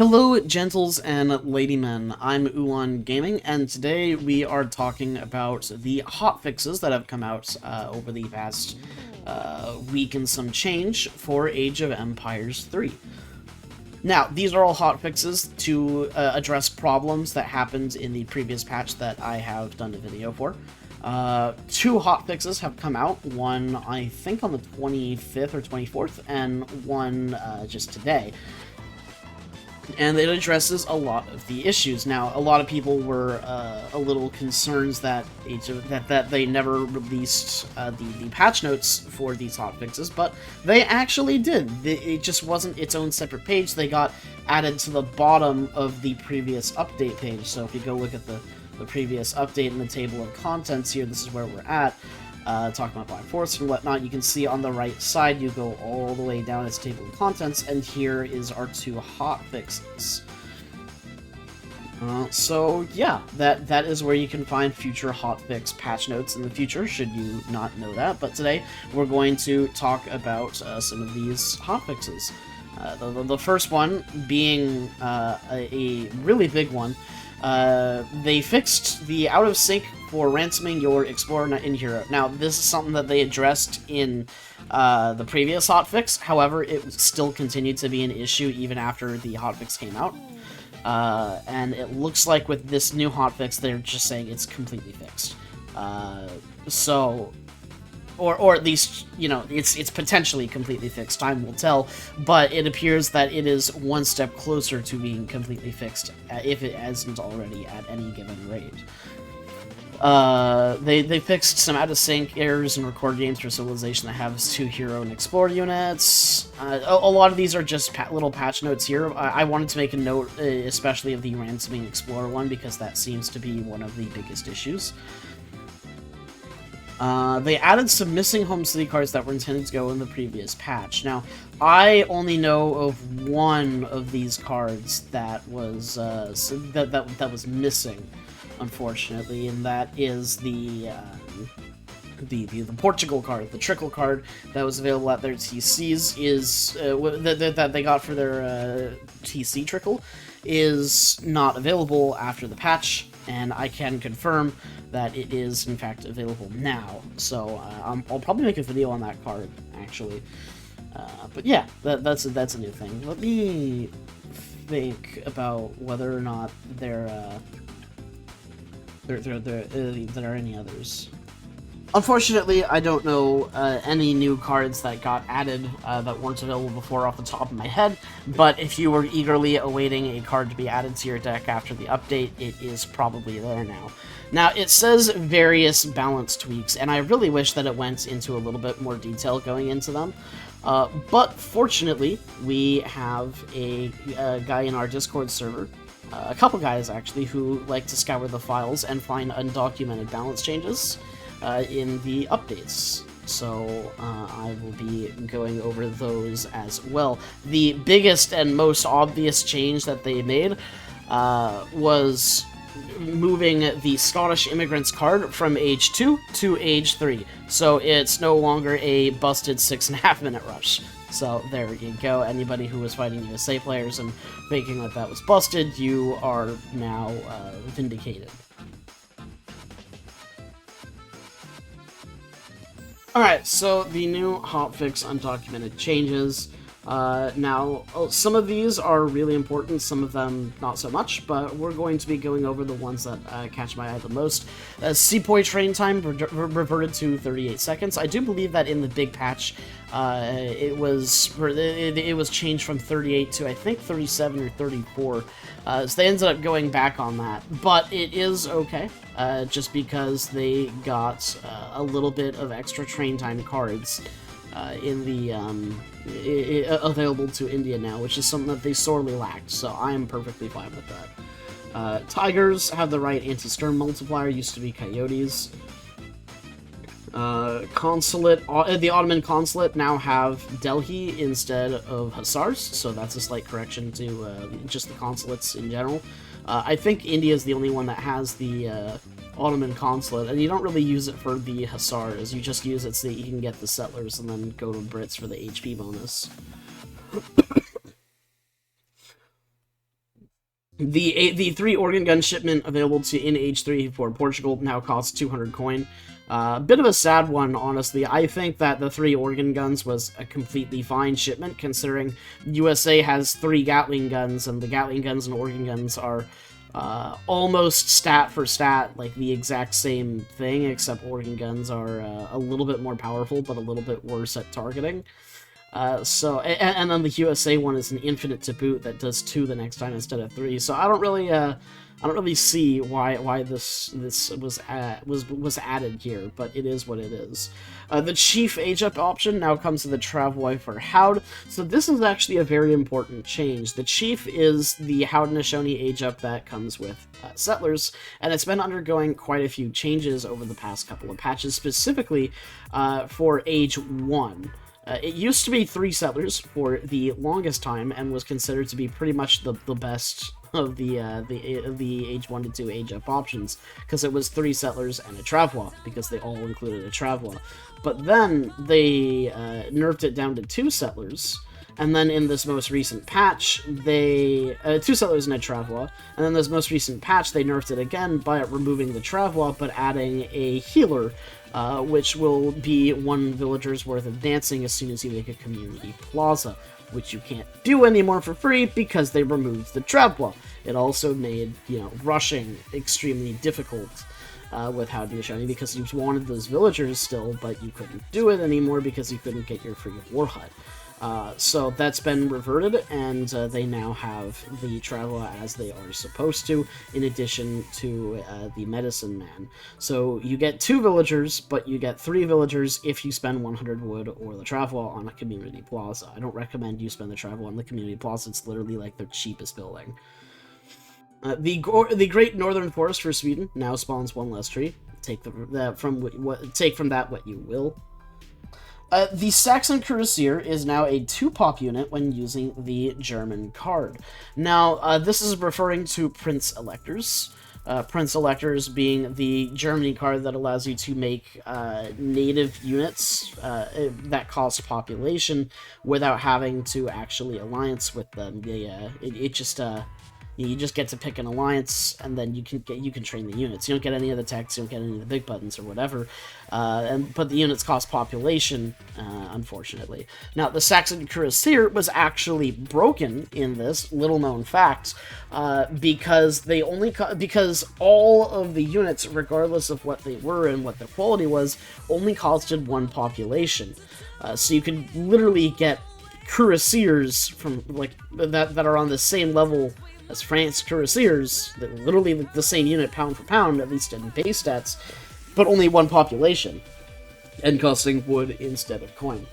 Hello, gentles and ladymen. I'm Ulan Gaming, and today we are talking about the hotfixes that have come out over the past week and some change for Age of Empires 3. Now, these are all hotfixes to address problems that happened in the previous patch that I have done a video for. Two hotfixes have come out, one I think on the 25th or 24th, and one just today. And it addresses a lot of the issues. Now, a lot of people were a little concerned that they never released the patch notes for these hotfixes, but they actually did. It just wasn't its own separate page. They got added to the bottom of the previous update page. So if you go look at the previous update in the table of contents here, this is where we're at. Talking about Black Forest and whatnot, you can see on the right side, you go all the way down its table of contents, and here is our two hotfixes. So yeah, that is where you can find future hotfix patch notes in the future, should you not know that. But today, we're going to talk about some of these hotfixes. The first one being a really big one. They fixed the out-of-sync for ransoming your Explorer in Hero. Now, this is something that they addressed in the previous hotfix. However, it still continued to be an issue even after the hotfix came out. And it looks like with this new hotfix, they're just saying it's completely fixed. Or at least, you know, it's potentially completely fixed, time will tell, but it appears that it is one step closer to being completely fixed, if it hasn't already at any given rate. They fixed some out-of-sync errors in record games for Civilization that have two Hero and Explorer units. A lot of these are just little patch notes here. I wanted to make a note, especially of the ransoming Explorer one, because that seems to be one of the biggest issues. They added some missing Home City cards that were intended to go in the previous patch. Now, I only know of one of these cards that was that was missing, unfortunately, and that is the Portugal card, the Trickle card that was available at their TCs that they got for their TC Trickle is not available after the patch, and I can confirm that it is in fact available now. So I'll probably make a video on that card actually. But yeah, that's a new thing. Let me think about whether or not there are any others. Unfortunately, I don't know any new cards that got added that weren't available before off the top of my head, but if you were eagerly awaiting a card to be added to your deck after the update, it is probably there now. Now, it says various balance tweaks, and I really wish that it went into a little bit more detail going into them. But fortunately, we have a guy in our Discord server, a couple guys actually, who like to scour the files and find undocumented balance changes in the updates. So I will be going over those as well. The biggest and most obvious change that they made was moving the Scottish Immigrants card from Age 2 to Age 3. So it's no longer a busted 6.5 minute rush. So there you go. Anybody who was fighting USA players and thinking that that was busted, you are now vindicated. Alright, so the new hotfix undocumented changes. Now, some of these are really important, some of them not so much, but we're going to be going over the ones that catch my eye the most. Sepoy train time reverted to 38 seconds. I do believe that in the big patch, it was changed from 38 to, I think, 37 or 34. So they ended up going back on that, but it is okay, just because they got a little bit of extra train time cards in the available to India now, which is something that they sorely lacked, so I am perfectly fine with that. Tigers have the right anti-sturm multiplier, used to be coyotes. Consulate, the Ottoman consulate now have Delhi instead of Hussars, so that's a slight correction to just the consulates in general. I think India is the only one that has the Ottoman consulate, and you don't really use it for the Hussars, you just use it so that you can get the settlers and then go to Brits for the HP bonus. The 3 organ gun shipment available to in Age 3 for Portugal now costs 200 coin. Bit of a sad one, honestly. I think that the 3 organ guns was a completely fine shipment, considering USA has 3 Gatling guns, and the Gatling guns and organ guns are almost stat for stat, like the exact same thing, except organ guns are a little bit more powerful, but a little bit worse at targeting. And then the USA one is an infinite to boot that does 2 the next time instead of 3. So I don't really see why this was added here, but it is what it is. The Chief Age Up option now comes to the Travois for Howd, so this is actually a very important change. The Chief is the Haudenosaunee Age Up that comes with Settlers, and it's been undergoing quite a few changes over the past couple of patches, specifically for Age 1. It used to be 3 Settlers for the longest time, and was considered to be pretty much the best of the Age 1 to 2 Age Up options, because it was 3 Settlers and a Travois, because they all included a Travois. But then they nerfed it down to 2 Settlers, and then in this most recent patch, they 2 Settlers and a Travois, and then this most recent patch, they nerfed it again by removing the Travois, but adding a healer, which will be 1 villager's worth of dancing as soon as you make a community plaza, which you can't do anymore for free because they removed the Travois. It also made, rushing extremely difficult with Haudenosaunee, because you wanted those villagers still, but you couldn't do it anymore because you couldn't get your free war hut. So that's been reverted, and they now have the Travois as they are supposed to, in addition to the Medicine Man. So you get 2 villagers, but you get 3 villagers if you spend 100 wood or the Travois on a community plaza. I don't recommend you spend the Travois on the community plaza, it's literally like their cheapest building. The Great Northern Forest for Sweden now spawns 1 less tree. Take from that what you will. The Saxon Cuirassier is now a 2-pop unit when using the German card. Now, this is referring to Prince Electors. Prince Electors being the Germany card that allows you to make native units that cost population without having to actually alliance with them. You just get to pick an alliance, and then you can train the units. You don't get any of the techs, you don't get any of the big buttons or whatever. But the units cost population, unfortunately. Now, the Saxon Cuirassier was actually broken in this, little known fact, because all of the units, regardless of what they were and what their quality was, only costed 1 population. So you could literally get cuirassiers from that are on the same level as France Cuirassiers, that literally the same unit pound for pound, at least in base stats, but only 1 population, and costing wood instead of coin.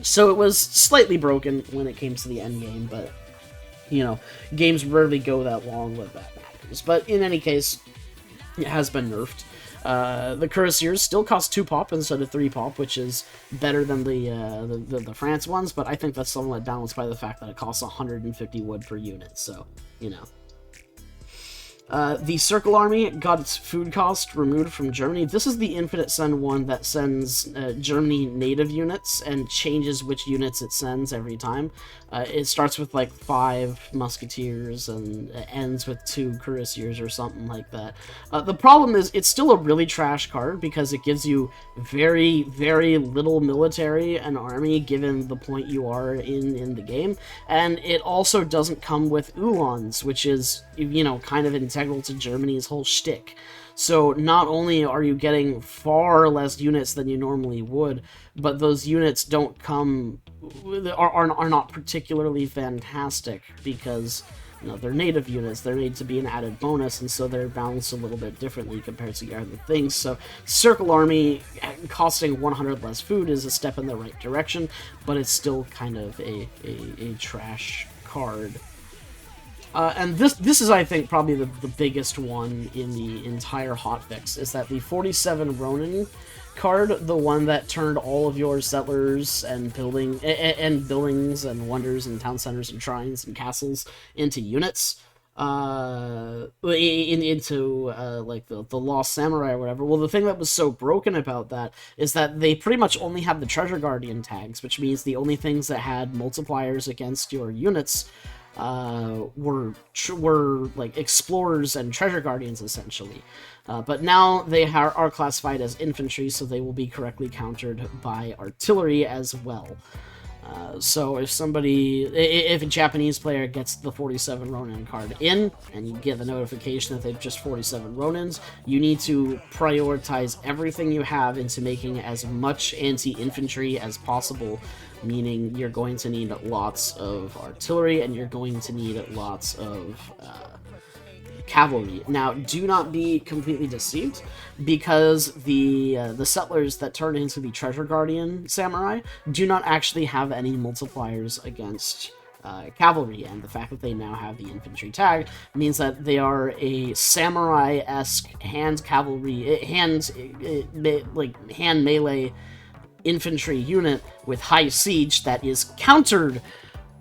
So it was slightly broken when it came to the end game, but, games rarely go that long with that matters. But in any case, it has been nerfed. The Cuirassiers still cost 2 pop instead of 3 pop, which is better than the France ones, but I think that's somewhat balanced by the fact that it costs 150 wood per unit, so, The Circle Army got its food cost removed from Germany. This is the Infinite Send one that sends Germany native units and changes which units it sends every time. It starts with like 5 musketeers and ends with 2 cuirassiers or something like that. The problem is it's still a really trash card because it gives you very, very little military and army given the point you are in the game, and it also doesn't come with Uhlans, which is, kind of integral to Germany's whole shtick. So not only are you getting far less units than you normally would, but those units are not particularly fantastic because they're native units. They're made to be an added bonus, and so they're balanced a little bit differently compared to the other things. So Circle Army costing 100 less food is a step in the right direction, but it's still kind of a trash card. And this is, I think, probably the biggest one in the entire hotfix, is that the 47 Ronin card, the one that turned all of your settlers and buildings and wonders and town centers and shrines and castles into units, into the Lost Samurai or whatever. Well, the thing that was so broken about that is that they pretty much only have the Treasure Guardian tags, which means the only things that had multipliers against your units were like explorers and treasure guardians essentially, but now they are classified as infantry, so they will be correctly countered by artillery as well. So if a Japanese player gets the 47 Ronin card in, and you get the notification that they've just 47 Ronins, you need to prioritize everything you have into making as much anti-infantry as possible, meaning you're going to need lots of artillery, and you're going to need lots of cavalry. Now, do not be completely deceived, because the settlers that turn into the Treasure Guardian Samurai do not actually have any multipliers against cavalry, and the fact that they now have the infantry tag means that they are a samurai-esque hand melee infantry unit with high siege that is countered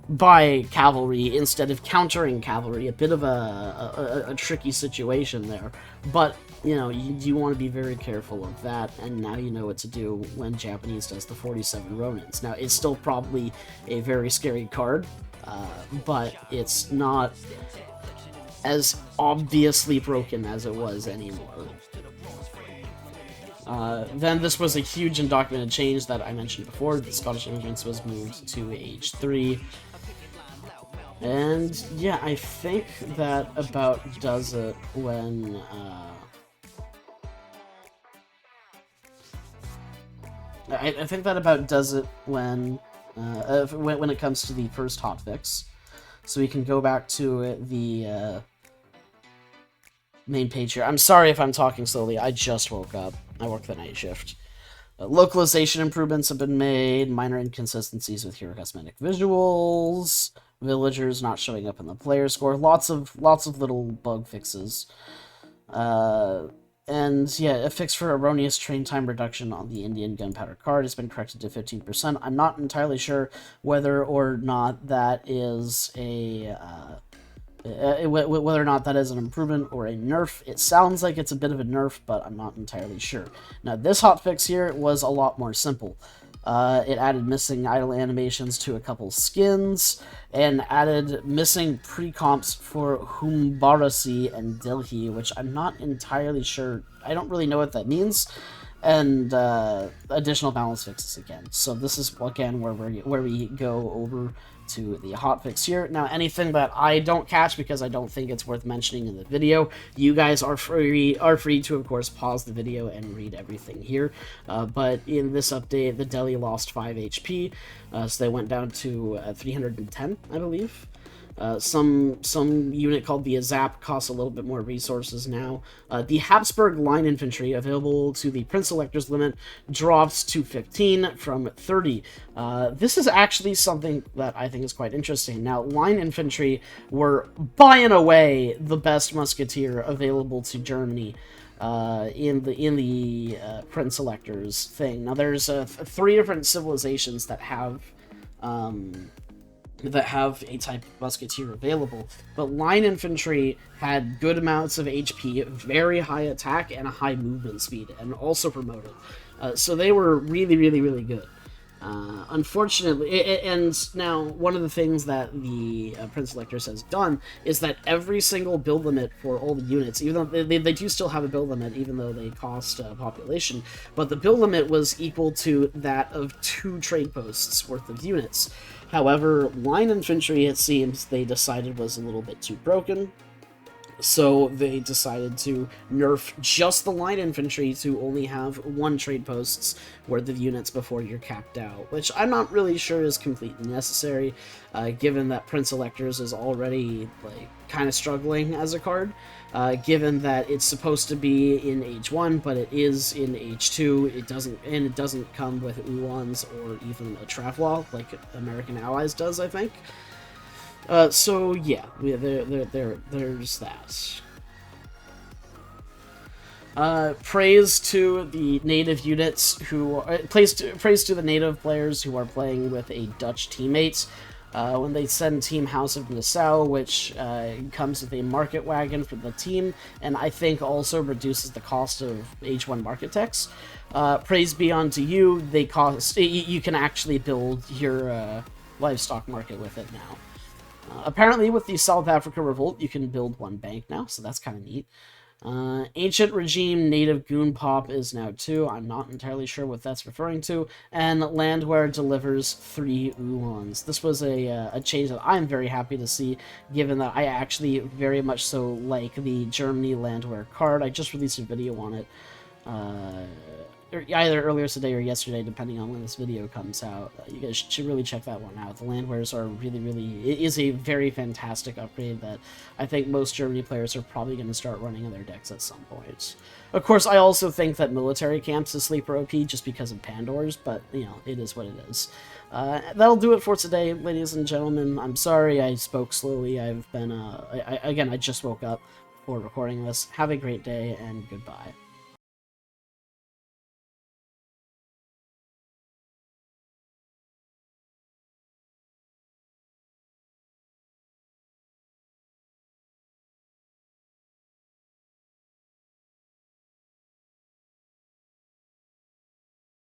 by cavalry instead of countering cavalry. A bit of a tricky situation there, but you know, you want to be very careful of that, and now you know what to do when Japanese does the 47 Ronins. Now, it's still probably a very scary card, but it's not as obviously broken as it was anymore. Then this was a huge undocumented change that I mentioned before. The Scottish immigrants was moved to age 3. And yeah, I think that about does it when I think that about does it when it comes to the first hotfix. So we can go back to the main page here. I'm sorry if I'm talking slowly. I just woke up. I work the night shift. Localization improvements have been made. Minor inconsistencies with hero cosmetic visuals. Villagers not showing up in the player score. Lots of little bug fixes. And yeah, a fix for erroneous train time reduction on the Indian gunpowder card has been corrected to 15%. I'm not entirely sure whether or not that is whether or not that is an improvement or a nerf. It sounds like it's a bit of a nerf, but I'm not entirely sure. Now, this hotfix here was a lot more simple. It added missing idle animations to a couple skins, and added missing pre-comps for Humbarasi and Delhi, which I'm not entirely sure. I don't really know what that means. And additional balance fixes again. So this is again where we go over to the hotfix here. Now, anything that I don't catch because I don't think it's worth mentioning in the video, you guys are free to, of course, pause the video and read everything here. But in this update, the Delhi lost 5 HP, so they went down to 310, I believe. Some unit called the Azap costs a little bit more resources now. The Habsburg line infantry available to the Prince Elector's limit drops to 15 from 30. This is actually something that I think is quite interesting. Now, line infantry were by and away the best musketeer available to Germany in the Prince Elector's thing. Now, there's 3 different civilizations that have a type of musketeer available, but line infantry had good amounts of HP, very high attack, and a high movement speed, and also promoted. So they were really, really, really good. Unfortunately, and now one of the things that the Prince Electors has done is that every single build limit for all the units, even though they do still have a build limit, even though they cost population, but the build limit was equal to that of 2 trade posts worth of units. However, line infantry, it seems, they decided was a little bit too broken, so they decided to nerf just the line infantry to only have 1 trade post's worth of units before you're capped out, which I'm not really sure is completely necessary, given that Prince Electors is already like kind of struggling as a card, given that it's supposed to be in H1, but it is in H2. It doesn't come with Uhlans or even a Travlaw like American Allies does, I think. So yeah, there's that. Praise to the native units who praise to the native players who are playing with a Dutch teammate. When they send Team House of Nassau, which comes with a market wagon for the team, and I think also reduces the cost of H1 market techs. Praise be unto you, you can actually build your livestock market with it now. Apparently, with the South Africa Revolt, you can build one bank now, so that's kind of neat. Ancient Regime Native Goon Pop is now 2. I'm not entirely sure what that's referring to. And Landwehr delivers 3 Uhlans. This was a change that I'm very happy to see, given that I actually very much so like the Germany Landwehr card. I just released a video on it. Either earlier today or yesterday, depending on when this video comes out. You guys should really check that one out. The Landwehrs are it is a very fantastic upgrade that I think most Germany players are probably going to start running in their decks at some point. Of course, I also think that military camps is sleeper OP just because of Pandors, but, you know, it is what it is. That'll do it for today, ladies and gentlemen. I'm sorry I spoke slowly. I've been, again, I just woke up before recording this. Have a great day, and goodbye.